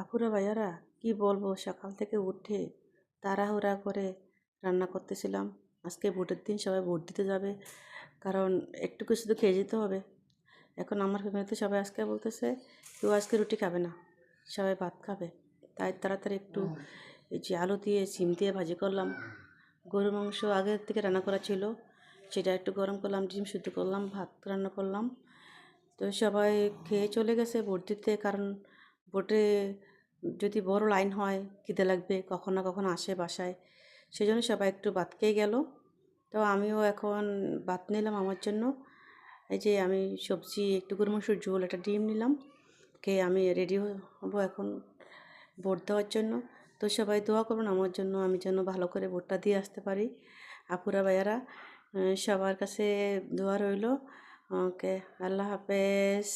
আপুরা ভাইয়ারা কি বলবো, সকাল থেকে উঠে তাড়াহুড়া করে রান্না করতেছিলাম। আজকে ভোটের দিন, সবাই ভোট দিতে যাবে, কারণ একটু কিছু তো খেয়ে যেতে হবে। এখন আমার ফ্যামিলিতে সবাই আজকে বলতেছে কেউ আজকে রুটি খাবে না, সবাই ভাত খাবে। তাই তাড়াতাড়ি একটু এই যে আলু দিয়ে সিম দিয়ে ভাজি করলাম। গরুর মাংস আগের থেকে রান্না করা ছিল, সেটা একটু গরম করলাম, ডিম সিদ্ধ করলাম, ভাত রান্না করলাম। তো সবাই খেয়ে চলে গেছে ভোট দিতে, কারণ ভোটে যদি বড় লাইন হয় খিদে লাগবে, কখন না কখন আসে বাসায়, সেই জন্য সবাই একটু ভাত খেয়ে গেল। তো আমিও এখন ভাত নিলাম আমার জন্য। এই যে আমি সবজি একটু গরু মাংসের ঝোল, একটা ডিম নিলাম, খেয়ে আমি রেডি হবো এখন ভোট দেওয়ার জন্য। তো সবাই দোয়া করবেন আমার জন্য, আমি যেন ভালো করে ভোটটা দিয়ে আসতে পারি। আপুরা ভাইয়ারা, সবার কাছে দোয়া রইল। ওকে, আল্লাহ হাফেজ।